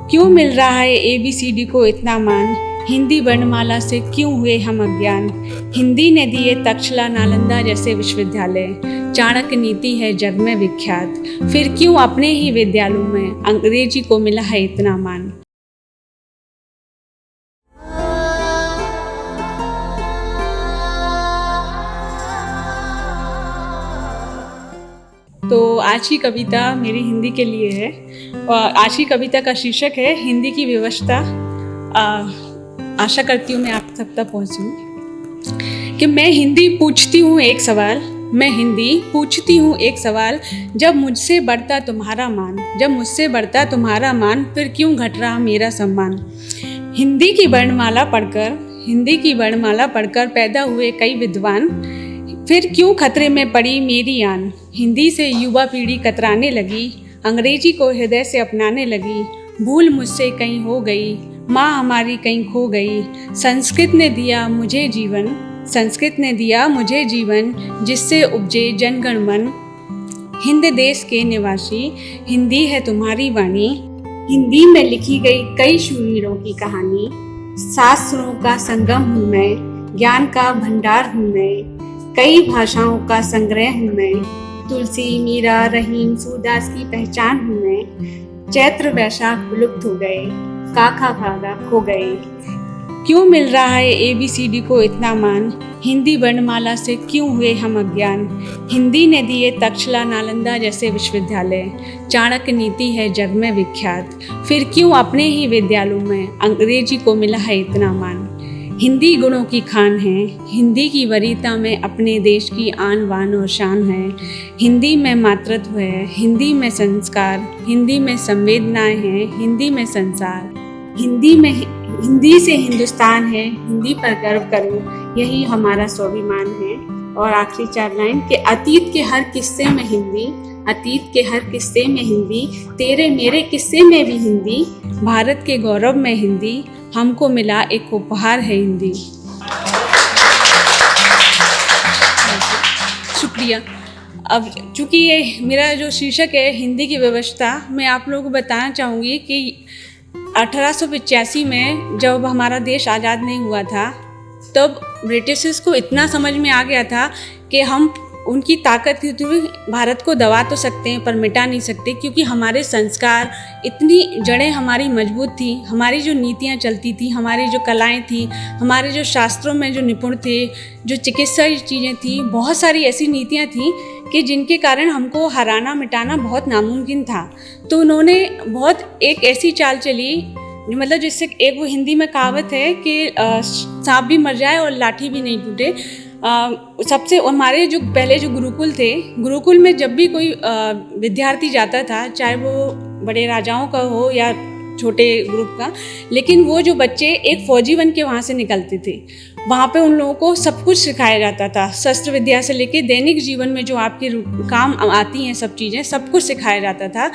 क्यों मिल रहा है ABCD को इतना मान, हिंदी वर्णमाला से क्यों हुए हम अज्ञान। हिंदी ने दिए तक्षशिला नालंदा जैसे विश्वविद्यालय, चाणक्य नीति है जग में विख्यात, फिर क्यों अपने ही विद्यालयों में अंग्रेजी को मिला है इतना मान। तो आज की कविता मेरी हिंदी के लिए है और आज की कविता का शीर्षक है हिंदी की व्यवस्था। आशा करती हूँ मैं आप तक पहुँचूँ कि मैं हिंदी पूछती हूँ एक सवाल, मैं हिंदी पूछती हूँ एक सवाल, जब मुझसे बढ़ता तुम्हारा मान, जब मुझसे बढ़ता तुम्हारा मान, फिर क्यों घट रहा मेरा सम्मान। हिंदी की वर्णमाला पढ़कर, हिंदी की वर्णमाला पढ़कर पैदा हुए कई विद्वान, फिर क्यों खतरे में पड़ी मेरी आन। हिंदी से युवा पीढ़ी कतराने लगी, अंग्रेजी को हृदय से अपनाने लगी, भूल मुझसे कहीं हो गई, माँ हमारी कहीं खो गई। संस्कृत ने दिया मुझे जीवन, संस्कृत ने दिया मुझे जीवन, जिससे उपजे जनगण मन। हिंद देश के निवासी, हिंदी है तुम्हारी वाणी, हिंदी में लिखी गई कई शूरवीरों की कहानी। शास्त्रों का संगम हूँ मैं, ज्ञान का भंडार हूँ मैं, कई भाषाओं का संग्रह हूँ मैं। तुलसी, मीरा, रहीम, सूरदास की पहचान हूँ मैं। चैत्र वैशाख विलुप्त हो गए, काका खागा खो गए। क्यों मिल रहा है ABCD को इतना मान, हिंदी वर्णमाला से क्यों हुए हम अज्ञान। हिंदी ने दिए तक्षशिला नालंदा जैसे विश्वविद्यालय, चाणक्य नीति है जग में विख्यात, फिर क्यों अपने ही विद्यालयों में अंग्रेजी को मिला है इतना मान। हिंदी गुणों की खान है, हिंदी की वरीयता में अपने देश की आन बान और शान है। हिंदी में मातृत्व है, हिंदी में संस्कार, हिंदी में संवेदनाएं हैं, हिंदी में संसार। हिंदी से हिंदुस्तान है, हिंदी पर गर्व करो, यही हमारा स्वाभिमान है। और आखिरी 4 लाइन के अतीत के हर किस्से में हिंदी, अतीत के हर किस्से में हिंदी, तेरे मेरे किस्से में भी हिंदी, भारत के गौरव में हिंदी, हमको मिला एक उपहार है हिंदी। शुक्रिया। अब चूँकि ये मेरा जो शीर्षक है हिंदी की व्यवस्था, मैं आप लोगों को बताना चाहूँगी कि 1885 में जब हमारा देश आज़ाद नहीं हुआ था, तब ब्रिटिशर्स को इतना समझ में आ गया था कि हम उनकी ताकत के थ्रू भारत को दबा तो सकते हैं पर मिटा नहीं सकते, क्योंकि हमारे संस्कार, इतनी जड़ें हमारी मजबूत थी, हमारी जो नीतियाँ चलती थी, हमारी जो कलाएं थी, हमारे जो शास्त्रों में जो निपुण थे, जो चिकित्सा चीज़ें थी, बहुत सारी ऐसी नीतियाँ थी कि जिनके कारण हमको हराना मिटाना बहुत नामुमकिन था। तो उन्होंने बहुत एक ऐसी चाल चली, मतलब जिससे एक वो हिंदी में कहावत है कि सांप भी मर जाए और लाठी भी नहीं टूटे। सबसे हमारे जो पहले जो गुरुकुल थे, गुरुकुल में जब भी कोई विद्यार्थी जाता था, चाहे वो बड़े राजाओं का हो या छोटे ग्रुप का, लेकिन वो जो बच्चे एक फौजी बन के वहाँ से निकलते थे, वहाँ पे उन लोगों को सब कुछ सिखाया जाता था, शस्त्र विद्या से लेके दैनिक जीवन में जो आपके काम आती हैं सब चीज़ें, सब कुछ सिखाया जाता था।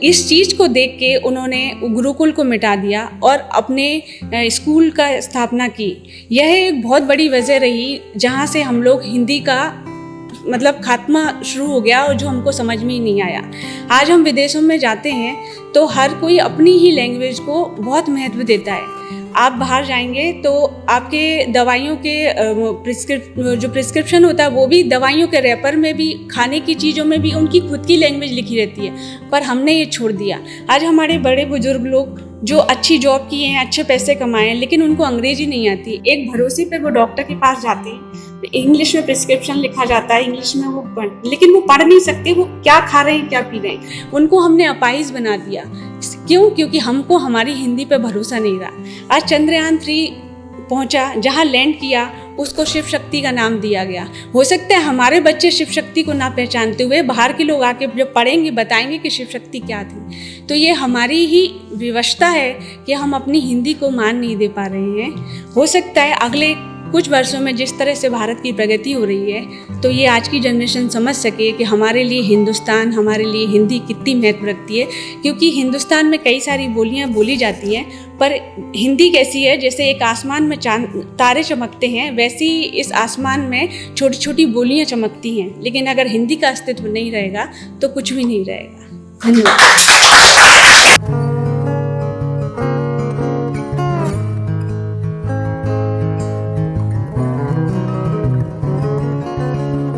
इस चीज़ को देख के उन्होंने गुरुकुल को मिटा दिया और अपने स्कूल का स्थापना की। यह एक बहुत बड़ी वजह रही जहाँ से हम लोग हिंदी का मतलब खात्मा शुरू हो गया और जो हमको समझ में ही नहीं आया। आज हम विदेशों में जाते हैं तो हर कोई अपनी ही लैंग्वेज को बहुत महत्व देता है। आप बाहर जाएंगे तो आपके दवाइयों के जो प्रिस्क्रिप्शन होता है वो भी दवाइयों के रैपर में भी, खाने की चीज़ों में भी उनकी खुद की लैंग्वेज लिखी रहती है, पर हमने ये छोड़ दिया। आज हमारे बड़े बुजुर्ग लोग जो अच्छी जॉब किए हैं, अच्छे पैसे कमाए हैं, लेकिन उनको अंग्रेजी नहीं आती। एक भरोसे पे वो डॉक्टर के पास जाते हैं, इंग्लिश में प्रिस्क्रिप्शन लिखा जाता है, इंग्लिश में वो लेकिन वो पढ़ नहीं सकते, वो क्या खा रहे हैं क्या पी रहे हैं, उनको हमने अपाहिज बना दिया। क्यों? क्योंकि हमको हमारी हिंदी पे भरोसा नहीं रहा। आज चंद्रयान 3 पहुंचा, जहां लैंड किया उसको शिव शक्ति का नाम दिया गया। हो सकता है हमारे बच्चे शिव शक्ति को ना पहचानते हुए बाहर के लोग आके जब पढ़ेंगे बताएंगे कि शिव शक्ति क्या थी। तो ये हमारी ही विवशता है कि हम अपनी हिंदी को मान नहीं दे पा रहे हैं। हो सकता है अगले कुछ वर्षों में जिस तरह से भारत की प्रगति हो रही है, तो ये आज की जनरेशन समझ सके कि हमारे लिए हिंदुस्तान, हमारे लिए हिंदी कितनी महत्व रखती है। क्योंकि हिंदुस्तान में कई सारी बोलियां बोली जाती हैं, पर हिंदी कैसी है, जैसे एक आसमान में तारे चमकते हैं, वैसी इस आसमान में छोटी छोटी बोलियां चमकती हैं। लेकिन अगर हिंदी का अस्तित्व नहीं रहेगा तो कुछ भी नहीं रहेगा। धन्यवाद।